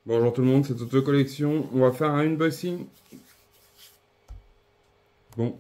Bonjour tout le monde, c'est Toto Collection. On va faire un unboxing. Bon.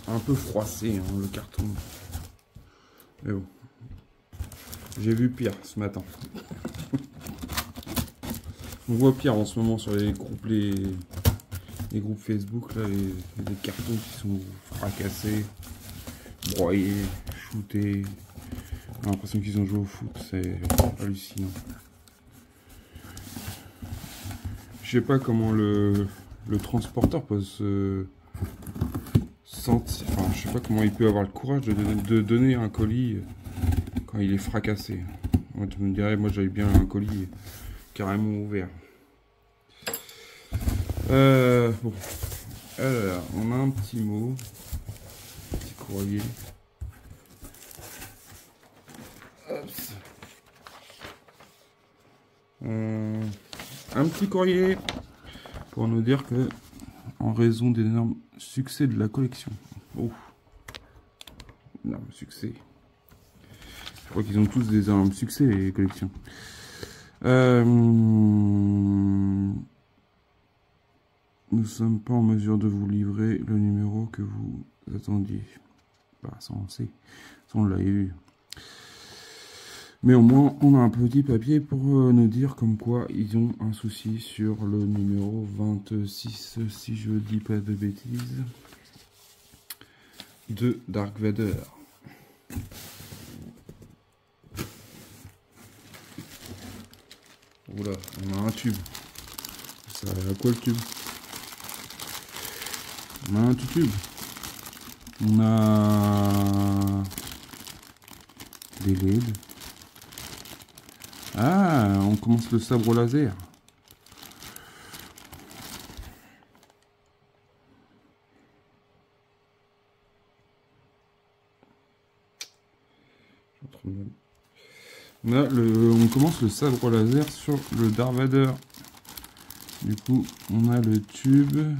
Un peu froissé, hein, le carton. Mais bon. J'ai vu pire ce matin. On voit pire en ce moment sur les groupes Facebook, là, les cartons qui sont fracassés, broyés, shootés. J'ai l'impression qu'ils ont joué au foot, c'est hallucinant. Je sais pas comment le transporteur peut se sentir. Enfin, je sais pas comment il peut avoir le courage de donner un colis quand il est fracassé. Moi, tu me dirais, moi j'avais bien un colis carrément ouvert. Bon. Alors, on a un petit mot. Petit courrier. Un petit courrier pour nous dire que, en raison des énormes succès de la collection. Oh, énorme succès. Je crois qu'ils ont tous des énormes succès, les collections. Nous ne sommes pas en mesure de vous livrer le numéro que vous attendiez. Bah, ça on sait, ça on l'a eu. Mais au moins, on a un petit papier pour nous dire comme quoi ils ont un souci sur le numéro 26, si je dis pas de bêtises, de Dark Vader. Oula, on a un tube. Ça a quoi le tube? On a un tube. On a des LED. Ah, on commence le sabre laser. On commence le sabre laser sur le Dark Vader. Du coup, on a le tube.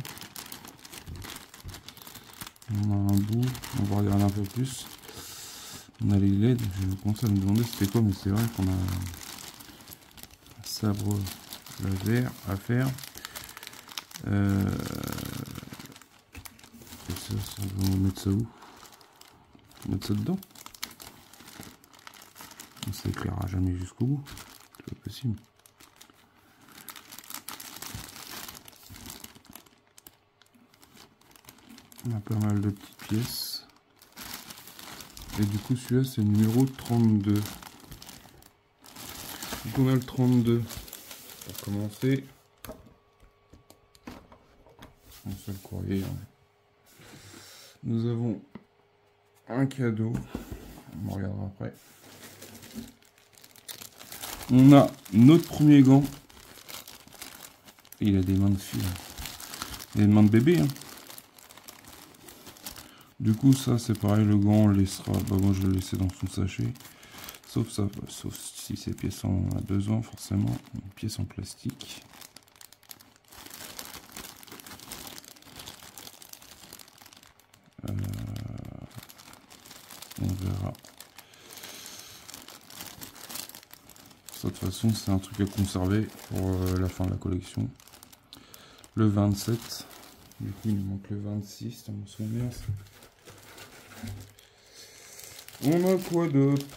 On a un bout. On va regarder un peu plus. On a les LED. Je commence à me demander c'était quoi, mais c'est vrai qu'on a un sabre laser à faire. Et ça, on va mettre ça où? Mettre ça dedans? Ça éclairera jamais jusqu'au bout, c'est pas possible. On a pas mal de petites pièces. Et du coup celui-là c'est le numéro 32. Donc on a le 32. Pour commencer. Un seul courrier. Nous avons un cadeau. On regardera après. On a notre premier gant. Il a des mains de fille. Il a des mains de bébé. Hein. Du coup, ça c'est pareil. Le gant, on le laissera. Bah, moi, je vais le laisser dans son sachet. Sauf ça, sauf si ces pièces en a besoin, forcément. Une pièce en plastique. On verra. Ça, de toute façon, c'est un truc à conserver pour la fin de la collection. Le 27. Du coup, il nous manque le 26, dans mon souvenir. On a quoi d'autre?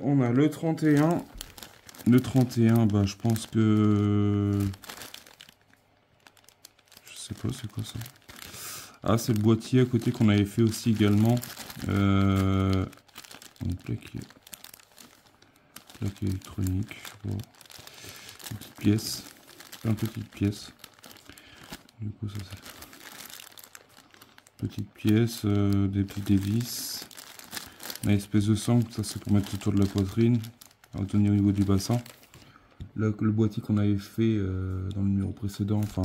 On a le 31. Le 31, bah, je pense que... Je sais pas, c'est quoi ça? Ah, c'est le boîtier à côté qu'on avait fait aussi également. Une plaque électronique, je sais pas. Une petite pièce. Plein de petites pièces. Du coup, ça c'est... Petite pièce, des petits vis. Une espèce de sangle, ça c'est pour mettre autour de la poitrine. À tenir au niveau du bassin. Là, le boîtier qu'on avait fait dans le numéro précédent, enfin...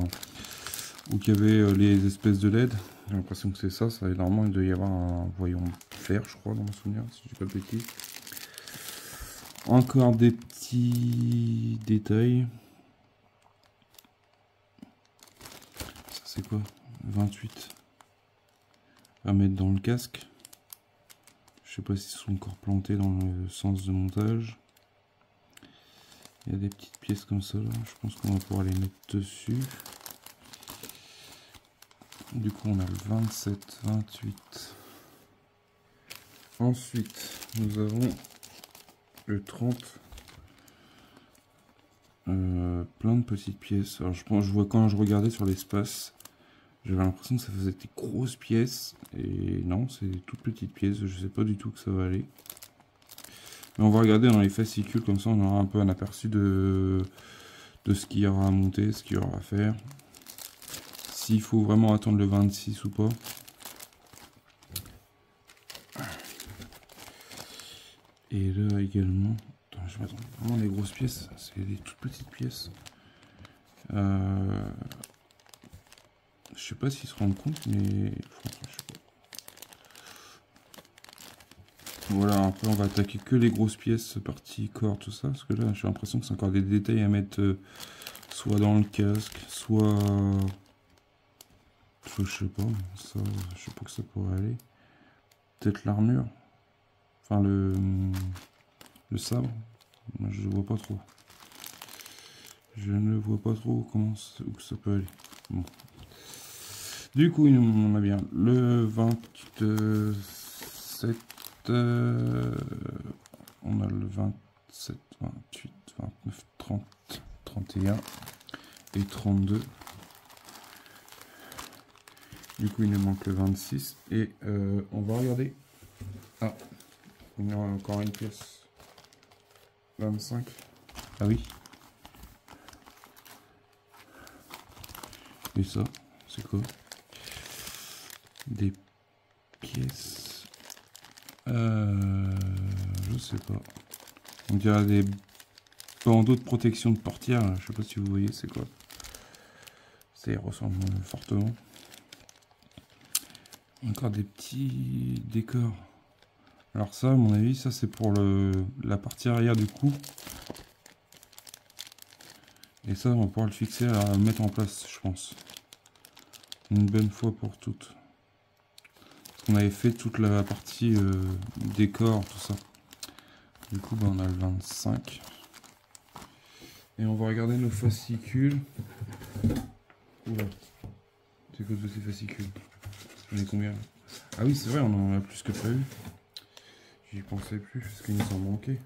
Où il y avait les espèces de LED. J'ai l'impression que c'est ça. Normalement, il doit y avoir un voyant fer, je crois, dans mon souvenir, si je dis pas de bêtises. Encore des petits détails. Ça, c'est quoi? 28. À mettre dans le casque. Je sais pas s'ils sont encore plantés dans le sens de montage. Il y a des petites pièces comme ça, là. Je pense qu'on va pouvoir les mettre dessus. Du coup, on a le 27, 28. Ensuite, nous avons le 30. Plein de petites pièces. Alors, je vois quand je regardais sur l'espace, j'avais l'impression que ça faisait des grosses pièces. Et non, c'est des toutes petites pièces. Je sais pas du tout que ça va aller. Mais on va regarder dans les fascicules, comme ça on aura un peu un aperçu de ce qu'il y aura à monter, ce qu'il y aura à faire. S'il faut vraiment attendre le 26 ou pas. Et là également, attends, je vais mettre vraiment des grosses pièces, c'est des toutes petites pièces. Je sais pas s'ils se rendent compte, mais franchement, je sais pas. Voilà, après on va attaquer que les grosses pièces, partie corps, tout ça, parce que là j'ai l'impression que c'est encore des détails à mettre soit dans le casque, soit je sais pas, ça, je sais pas que ça pourrait aller. Peut-être l'armure, enfin le sabre, moi je vois pas trop. Je ne vois pas trop où ça peut aller. Bon. Du coup, on a bien le 27, on a le 27, 28, 29, 30, 31 et 32. Du coup, il nous manque le 26 et on va regarder. Ah, il y a encore une pièce. 25. Ah oui. Et ça, c'est quoi? Des pièces. Je sais pas. On dirait des bandeaux de protection de portière. Je sais pas si vous voyez, c'est quoi. Ça y ressemble fortement. Encore des petits décors. Alors ça, à mon avis, ça c'est pour la partie arrière du cou. Et ça, on va pouvoir le fixer à le mettre en place, je pense. Une bonne fois pour toutes. Parce qu'on avait fait toute la partie décor, tout ça. Du coup, bah, on a le 25. Et on va regarder nos fascicules. Oula. C'est quoi tous ces fascicules? J'en ai combien? Ah oui, c'est vrai, on en a plus que prévu. J'y pensais plus, parce qu'il nous en manquait.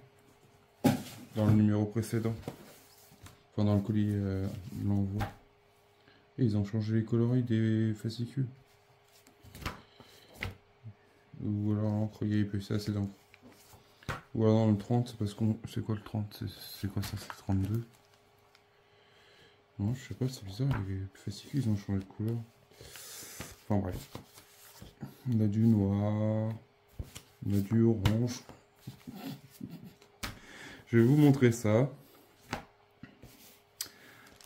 Dans le numéro précédent. Enfin, dans le colis de l'envoi. Et ils ont changé les coloris des fascicules. Ou alors l'encre, il y avait plus assez d'encre. Ou alors dans le 30, parce qu'on... C'est quoi le 30? C'est quoi ça? C'est 32? Non, je sais pas, c'est bizarre, les fascicules, ils ont changé de couleur. Enfin bref. On a du noir. On a du orange. Je vais vous montrer ça.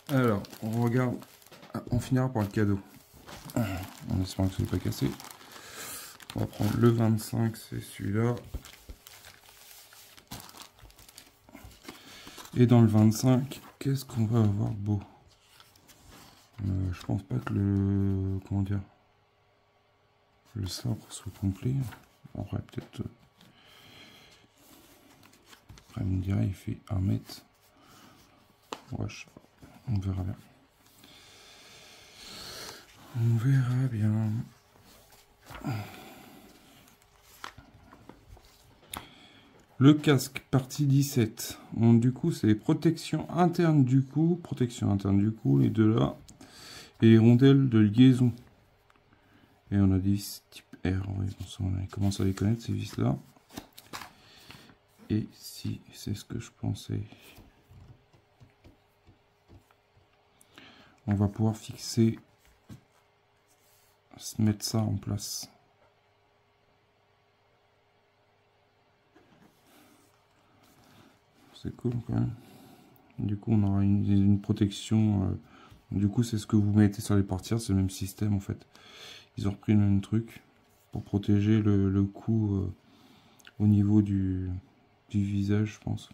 Alors, on regarde. On finira par le cadeau. En espérant que ce n'est pas cassé. On va prendre le 25, c'est celui-là. Et dans le 25, qu'est-ce qu'on va avoir de beau? Je pense pas que le... Comment dire? Le sabre soit complet. En vrai, peut-être... Après, on me dirait, il fait 1 mètre. Ouais, je sais pas. On verra bien. On verra bien. Le casque, partie 17. Donc, du coup, c'est protection interne du cou. Protection interne du cou, les deux là. Et rondelles de liaison. Et on a dit type R. Oui, on commence à les connaître, ces vis là. Et si c'est ce que je pensais. On va pouvoir fixer, se mettre ça en place. C'est cool quand même. Du coup, on aura une protection. Du coup, c'est ce que vous mettez sur les portières, c'est le même système en fait. Ils ont repris le même truc pour protéger le cou au niveau du visage, je pense.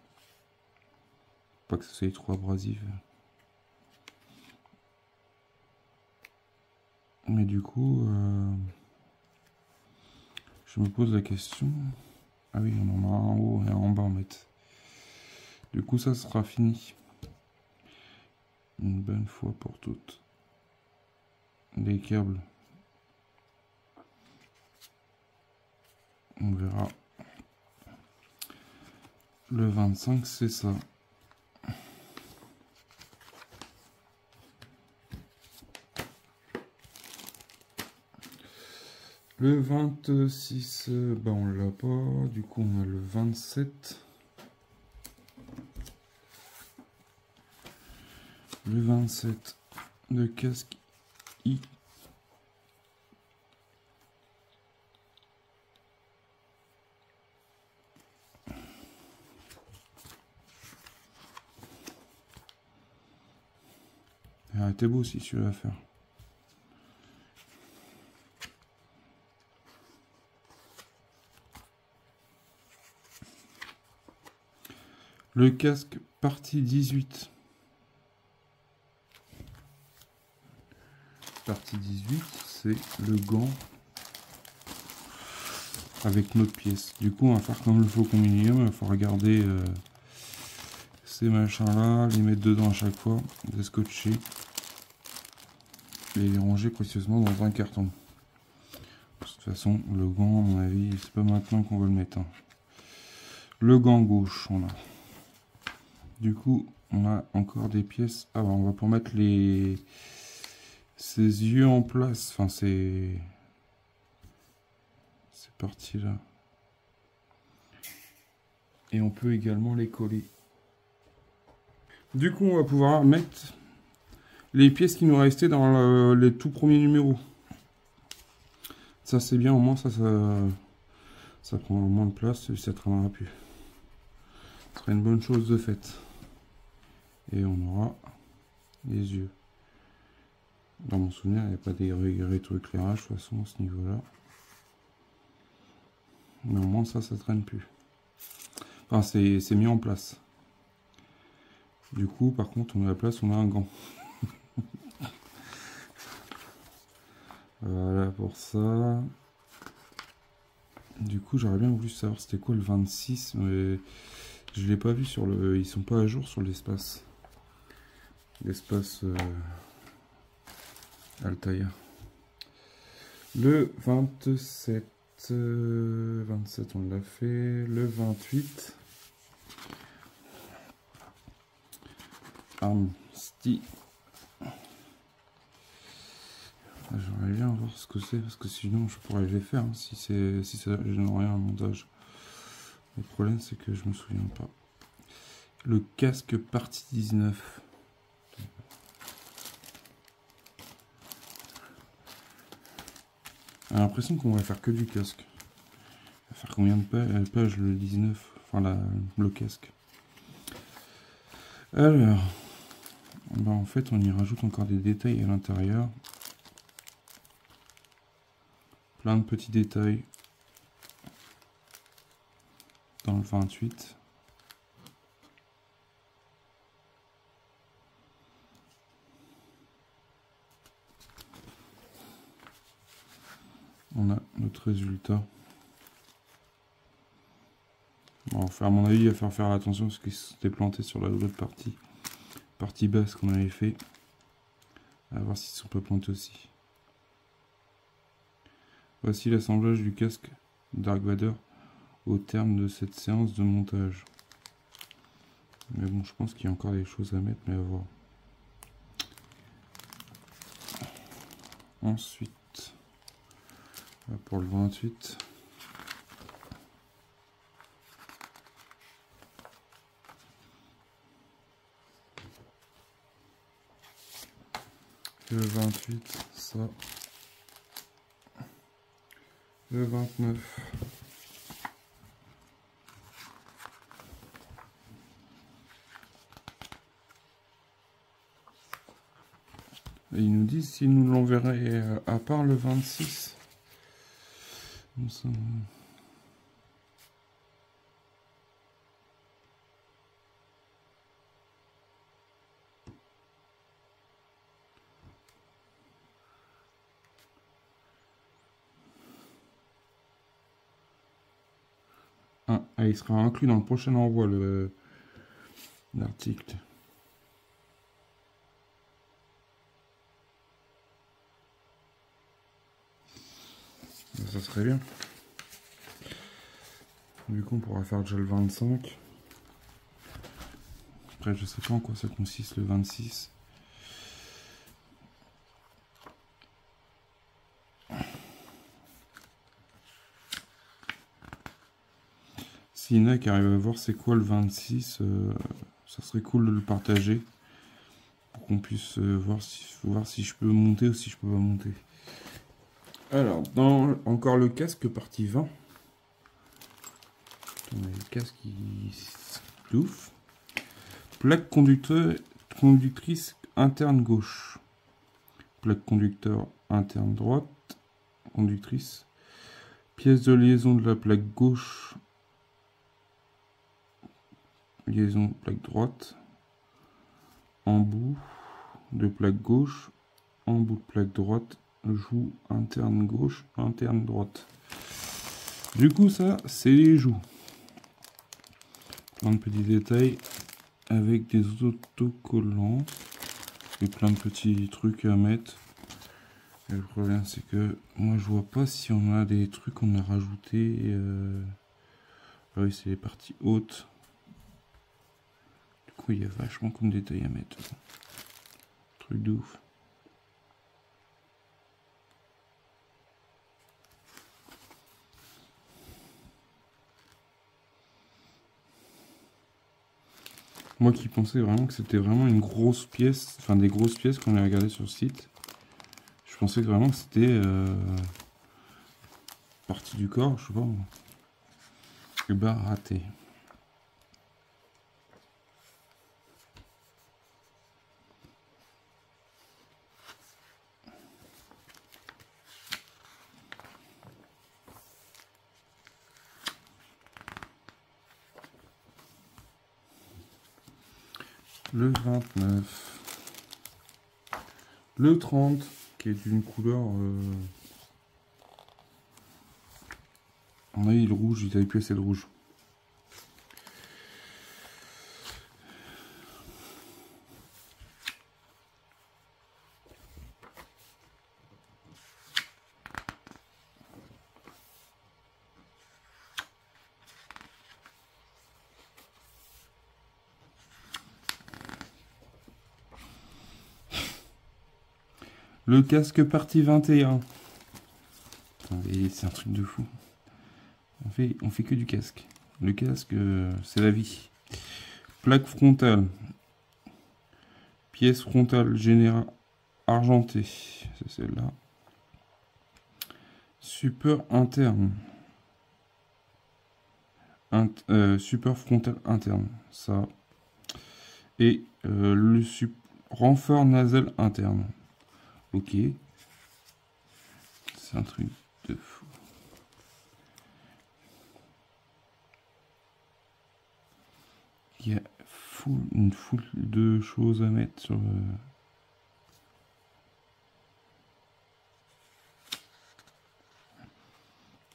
Pas que ça soit trop abrasif. Mais du coup, je me pose la question. Ah oui, on en a un en haut et un en bas en mettre. Du coup, ça sera fini. Une bonne fois pour toutes. Les câbles. On verra. Le 25, c'est ça. Le 26, bah on l'a pas. Du coup, on a le 27. Le 27 de casque I. Ah, t'es beau si celui-là à faire. Le casque partie 18. Partie 18, c'est le gant avec notre pièce. Du coup, on va faire comme le Faucon Millenium. Il faut regarder ces machins-là, les mettre dedans à chaque fois, les scotcher et les ranger précieusement dans un carton. De toute façon, le gant, à mon avis, c'est pas maintenant qu'on va le mettre. Hein. Le gant gauche, on a. Du coup, on a encore des pièces. Ah, bah, on va pour mettre ces yeux en place. Enfin, ces parties là. Et on peut également les coller. Du coup, on va pouvoir mettre les pièces qui nous restaient dans les tout premiers numéros. Ça, c'est bien. Au moins, ça prend moins de place et ça traînera plus. Ce serait une bonne chose de fait. Et on aura les yeux. Dans mon souvenir, il n'y a pas des rétroéclairages de toute façon à ce niveau-là. Mais au moins ça traîne plus. Enfin, c'est mis en place. Du coup, par contre, on a la place, on a un gant. Voilà pour ça. Du coup, j'aurais bien voulu savoir c'était quoi le 26, mais je l'ai pas vu sur le. Ils sont pas à jour sur l'espace. L'espace Altaïa. Le 27. 27, on l'a fait. Le 28. Armsty. J'aimerais bien voir ce que c'est, parce que sinon je pourrais les faire hein, si ça génère rien un montage. Le problème c'est que je me souviens pas. Le casque partie 19. J'ai l'impression qu'on va faire que du casque. On va faire combien de pages le 19, enfin le casque. Alors, ben en fait on y rajoute encore des détails à l'intérieur. Plein de petits détails dans le 28. On a notre résultat. Bon, enfin, à mon avis, il va faire attention parce qu'il s'était planté sur la l'autre partie basse qu'on avait fait. À voir s'ils ne sont pas plantés aussi. Voici l'assemblage du casque Dark Vader au terme de cette séance de montage. Mais bon, je pense qu'il y a encore des choses à mettre, mais à voir. Ensuite, pour le 28, le 28, ça, le 29. Et ils nous disent s'ils nous l'enverraient à part le 26. Ah, il sera inclus dans le prochain envoi, l'article. Ça serait bien. Du coup, on pourra faire déjà le 25. Après, je sais pas en quoi ça consiste le 26. S'il y en a qui arrivent à voir c'est quoi le 26, ça serait cool de le partager. Pour qu'on puisse voir si je peux monter ou si je peux pas monter. Alors, dans encore le casque partie 20. On a le casque qui s'ouvre. Plaque conductrice interne gauche. Plaque conducteur interne droite. Conductrice. Pièce de liaison de la plaque gauche. Liaison plaque droite. Embout de plaque gauche. Embout de plaque droite. Joue interne gauche, interne droite. Du coup, ça, c'est les joues. Plein de petits détails avec des autocollants et plein de petits trucs à mettre. Et le problème, c'est que moi, je vois pas si on a des trucs qu'on a rajoutés. Ah oui, c'est les parties hautes. Du coup, il y a vachement comme détails à mettre. Truc de ouf. Moi qui pensais vraiment que c'était vraiment une grosse pièce, enfin des grosses pièces qu'on a regardé sur le site. Je pensais vraiment que c'était partie du corps, je sais pas. Et bah raté. Le 29. Le 30, qui est d'une couleur... On a eu le rouge, il n'avait plus assez de rouge. Le casque partie 21. C'est un truc de fou. On fait que du casque. Le casque, c'est la vie. Plaque frontale. Pièce frontale générale argentée. C'est celle-là. Support interne. Support frontal interne. Ça. Et le renfort nasal interne. Ok. C'est un truc de fou. Il y a une foule de choses à mettre sur le...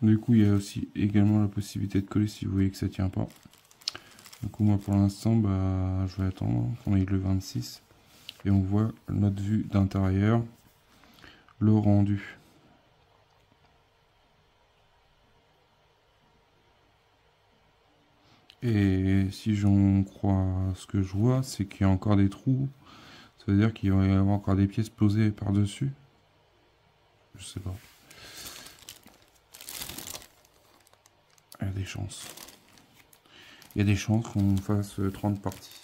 Du coup, il y a aussi également la possibilité de coller si vous voyez que ça tient pas. Du coup, moi pour l'instant, bah, je vais attendre qu'on ait le 26. Et on voit notre vue d'intérieur, le rendu. Et si j'en crois ce que je vois, c'est qu'il y a encore des trous. Ça veut dire qu'il va y avoir encore des pièces posées par-dessus. Je sais pas. Il y a des chances. Il y a des chances qu'on fasse 30 parties.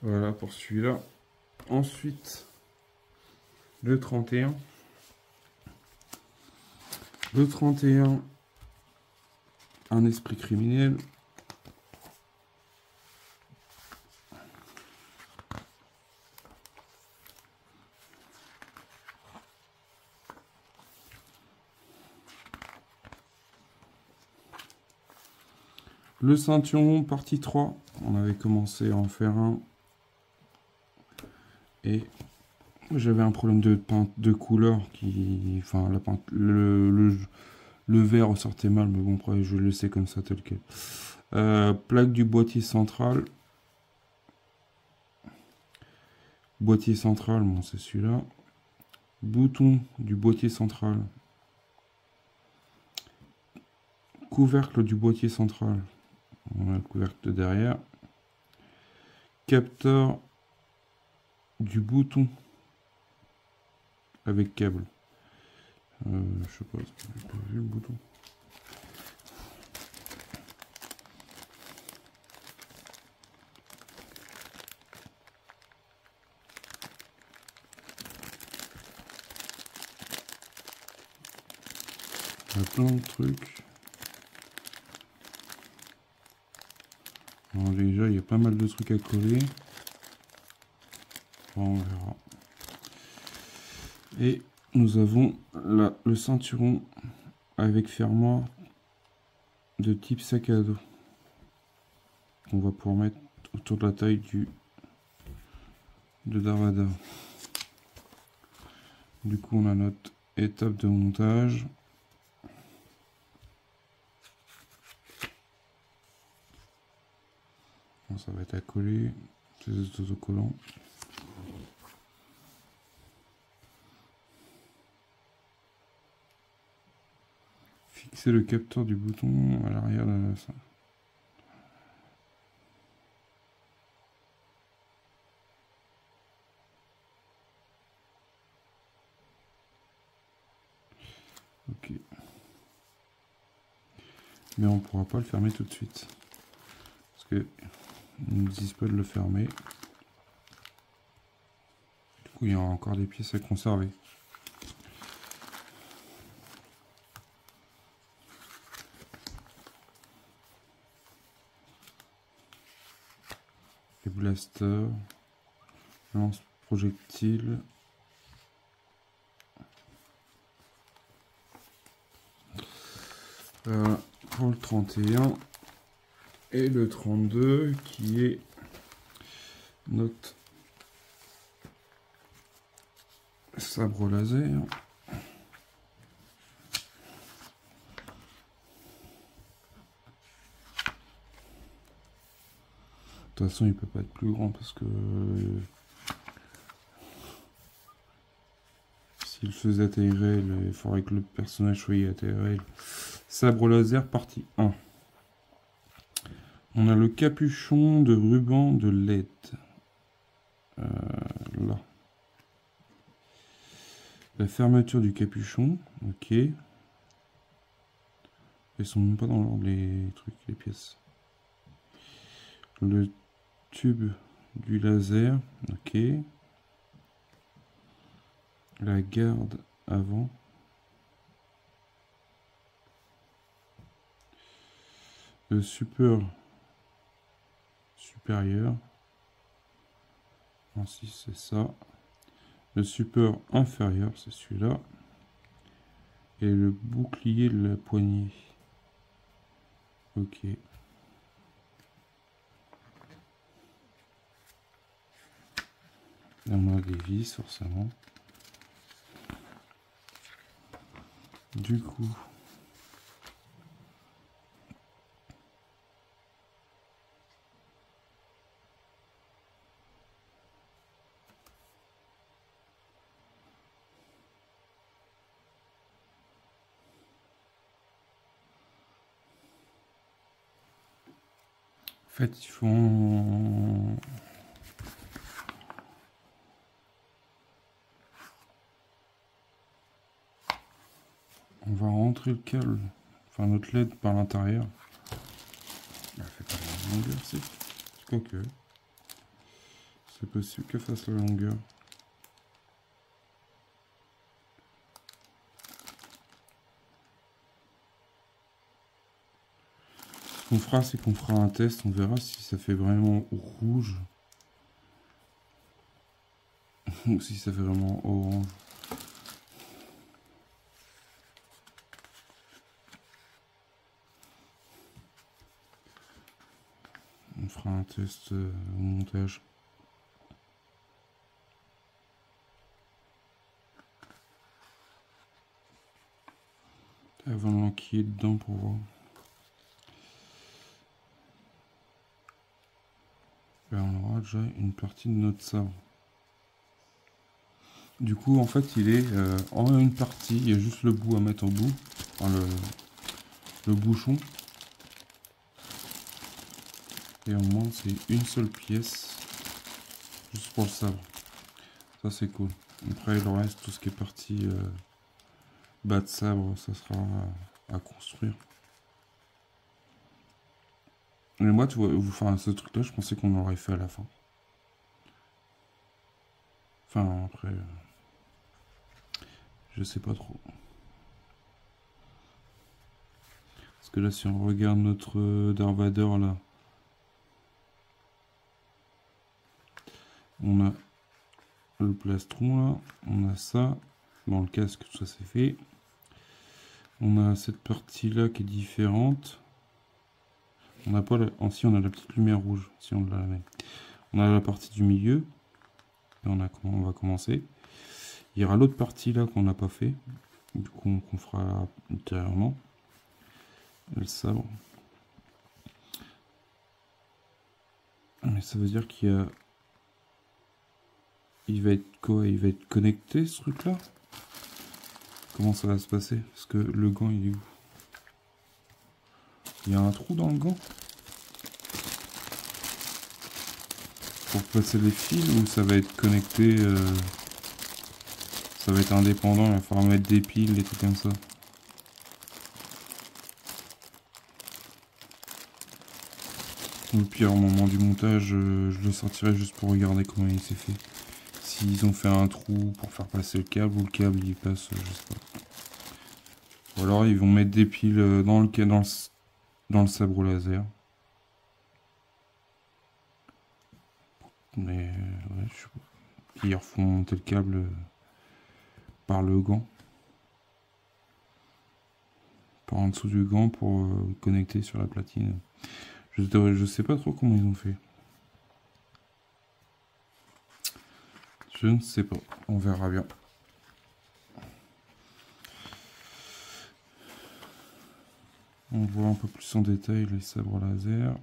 Voilà pour celui-là. Ensuite, le 31. Le 31, un esprit criminel. Le ceinturon, partie 3. On avait commencé à en faire un. Et j'avais un problème de peinte de couleur qui. Enfin, la peinte. Le vert ressortait mal, mais bon, après, je le laissais comme ça tel quel. Plaque du boîtier central. Boîtier central, bon, c'est celui-là. Bouton du boîtier central. Couvercle du boîtier central. On a le couvercle derrière. Capteur du bouton avec câble. Je sais pas, j'ai pas vu le bouton. Il y a plein de trucs. Alors déjà, il y a pas mal de trucs à coller. Bon, on verra. Et nous avons là le ceinturon avec fermoir de type sac à dos. On va pouvoir mettre autour de la taille de Darvada. Du coup, on a notre étape de montage. Bon, ça va être à coller, ces autocollants. Fixer le capteur du bouton à l'arrière de la... Ok. Mais on ne pourra pas le fermer tout de suite. Parce que ils ne nous disent pas de le fermer. Du coup, il y aura encore des pièces à conserver. Les blasters. Lance-projectiles. Pour le 31 et le 32 qui est notre sabre laser. De toute façon, il peut pas être plus grand parce que s'il faisait atterrir, il faudrait que le personnage soit atterrir. Sabre laser partie 1. On a le capuchon de ruban de LED. Là. La fermeture du capuchon. Ok. Ils sont même pas dans l'ordre les trucs, les pièces. Le tube du laser. Ok. La garde avant. Le support supérieur. Ainsi, c'est ça. Le support inférieur, c'est celui-là. Et le bouclier de la poignée. Ok. Là, on a des vis, forcément. Du coup, en fait, il faut... On va rentrer le câble, enfin notre LED par l'intérieur. Elle fait pas la longueur, c'est... Quoique... C'est possible qu'elle fasse la longueur. Ce qu'on fera, c'est qu'on fera un test, on verra si ça fait vraiment rouge. Ou si ça fait vraiment orange. On fera un test au montage. Avant de l'enquiller dedans pour voir. Et on aura déjà une partie de notre sabre. Du coup, en fait, il est en une partie. Il y a juste le bout à mettre au bout. Enfin, le bouchon. Et au moins, c'est une seule pièce. Juste pour le sabre. Ça, c'est cool. Après, le reste, tout ce qui est partie bas de sabre, ça sera à construire. Mais moi, tu vois, enfin, ce truc-là, je pensais qu'on l'aurait fait à la fin. Enfin, après, je sais pas trop. Parce que là, si on regarde notre Darth Vader, là, on a le plastron, là, on a ça. Bon, le casque, tout ça, c'est fait. On a cette partie-là qui est différente. On n'a pas la... Si, on a la petite lumière rouge, si on la met. On a la partie du milieu. Et on va commencer. Il y aura l'autre partie là qu'on n'a pas fait. Du coup, qu'on fera ultérieurement. Le sabre. Mais ça veut dire qu'il y a... Il va être quoi? Il va être connecté ce truc là? Comment ça va se passer? Parce que le gant il est où? Il y a un trou dans le gant? Pour passer les fils ou ça va être connecté ça va être indépendant, il va falloir mettre des piles, des trucs comme ça. Au pire, au moment du montage, je le sortirai juste pour regarder comment il s'est fait. S'ils ont fait un trou pour faire passer le câble ou le câble il passe, je sais pas. Ou alors ils vont mettre des piles dans le sabre laser. Mais ouais, je sais pas. Puis ils refont monter le câble par le gant. Par en dessous du gant pour connecter sur la platine. Je sais pas trop comment ils ont fait. Je ne sais pas. On verra bien. On voit un peu plus en détail les sabres laser.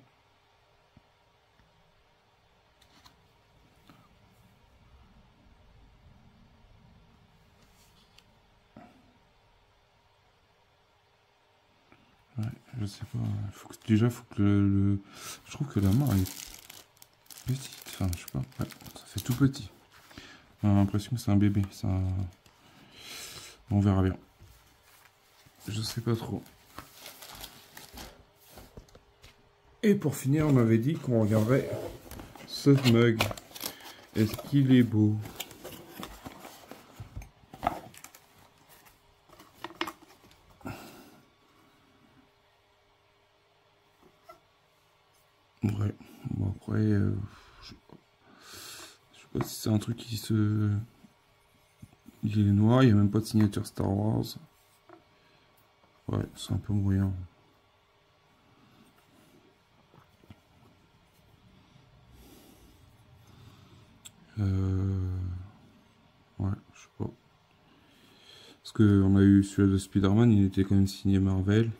Ouais, je sais pas. Déjà, faut que je trouve que la main est petite. Enfin, je sais pas. Ouais, ça fait tout petit. On a l'impression que c'est un bébé. On verra bien. Je sais pas trop. Et pour finir, on m'avait dit qu'on regarderait ce mug. Est-ce qu'il est beau? Ouais. Bon, après, je sais pas si c'est un truc qui se... Il est noir, il n'y a même pas de signature Star Wars. Ouais, c'est un peu moyen. Ouais, je sais pas. Parce qu'on a eu celui de Spider-Man, il était quand même signé Marvel.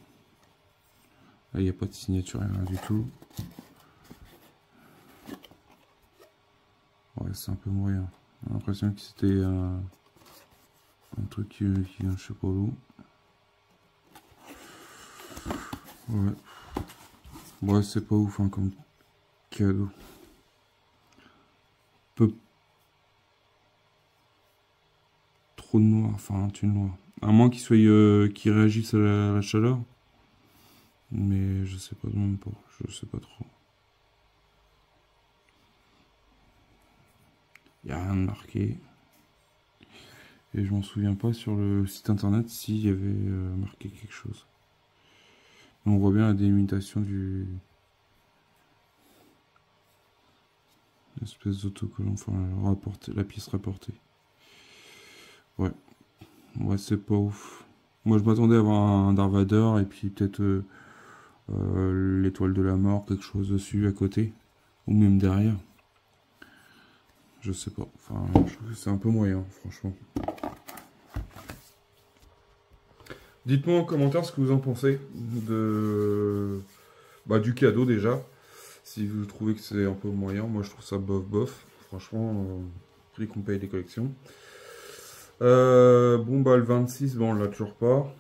Là, il n'y a pas de signature, rien du tout. Ouais, c'est un peu moyen. J'ai l'impression que c'était un truc qui vient je sais pas d'où. Ouais. Ouais, c'est pas ouf hein, comme cadeau. Peu... Trop de noir, enfin un tune noir. À moins qu'il soit qu'il réagisse à la chaleur. Mais je sais pas même pas. Je sais pas trop. Il n'y a rien de marqué. Et je m'en souviens pas sur le site internet s'il y avait marqué quelque chose. On voit bien la délimitation du... L'espèce d'autocollant, enfin la pièce rapportée. Ouais. Ouais, c'est pas ouf. Moi je m'attendais à avoir un Darth Vader et puis peut-être l'étoile de la mort, quelque chose dessus à côté. Ou même derrière. Je sais pas. Enfin, je trouve que c'est un peu moyen, franchement. Dites-moi en commentaire ce que vous en pensez du cadeau déjà. Si vous trouvez que c'est un peu moyen, moi je trouve ça bof bof. Franchement, prix qu'on paye des collections. Le 26, bon, on l'a toujours pas.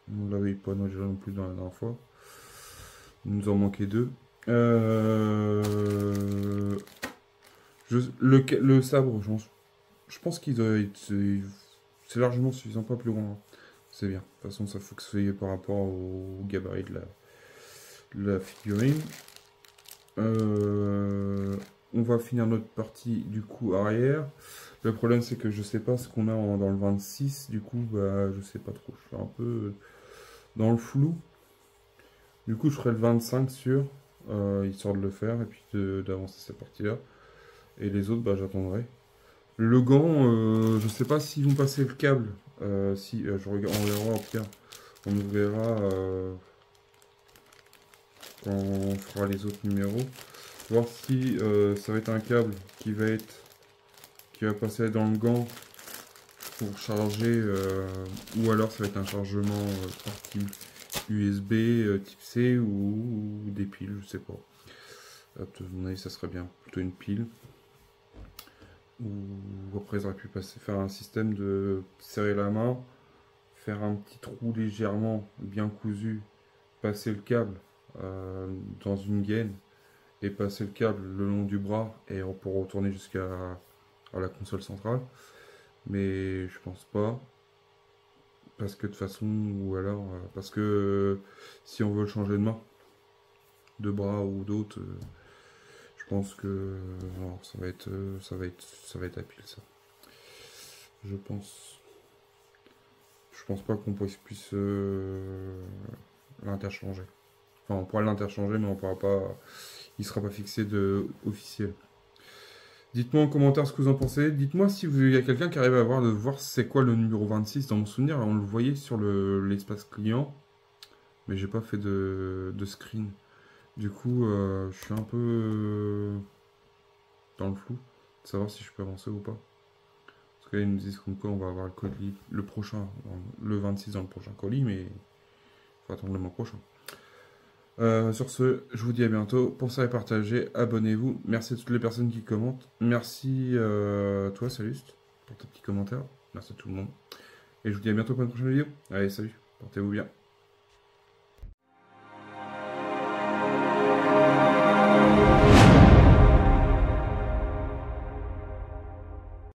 On l'avait pas déjà non plus dans la dernière fois. Il nous en manquait deux. Le sabre, je pense qu'il doit être. C'est largement suffisant, pas plus loin. C'est bien. De toute façon, ça faut que ce soit par rapport au gabarit de la figurine. On va finir notre partie du coup arrière. Le problème c'est que je sais pas ce qu'on a dans le 26. Du coup, bah, je sais pas trop. Je suis un peu dans le flou. Du coup, je ferai le 25 sur, histoire de le faire et puis d'avancer cette partie-là. Et les autres, bah, j'attendrai. Le gant, je sais pas s'ils vont passer le câble. Si, je regarde, on verra au pire. On nous verra quand on fera les autres numéros. Voir si ça va être un câble qui va passer dans le gant pour charger, ou alors ça va être un chargement partie USB type C ou des piles, je sais pas. À mon avis, ça serait bien plutôt une pile. Ou après, ils auraient pu faire un système de serrer la main, faire un petit trou légèrement bien cousu, passer le câble dans une gaine et passer le câble le long du bras et pour retourner jusqu'à la console centrale. Mais je pense pas. Parce que de toute façon, ou alors, parce que si on veut le changer de main, de bras ou d'autre, je pense que alors, ça va être à pile ça. Je pense. Je pense pas qu'on puisse l'interchanger. Enfin, on pourra l'interchanger, mais on pourra pas. Il sera pas fixé de officiel. Dites-moi en commentaire ce que vous en pensez. Dites-moi si il y a quelqu'un qui arrive à voir c'est quoi le numéro 26 dans mon souvenir. On le voyait sur l'espace client, mais j'ai pas fait de screen. Du coup, je suis un peu dans le flou de savoir si je peux avancer ou pas. Parce que là, ils nous disent comme quoi on va avoir le colis, le prochain, le 26 dans le prochain colis, mais il faut attendre le mois prochain. Sur ce, je vous dis à bientôt. Pensez à partager, abonnez-vous. Merci à toutes les personnes qui commentent. Merci à toi, Saluste, pour tes petits commentaires. Merci à tout le monde. Et je vous dis à bientôt pour une prochaine vidéo. Allez, salut, portez-vous bien.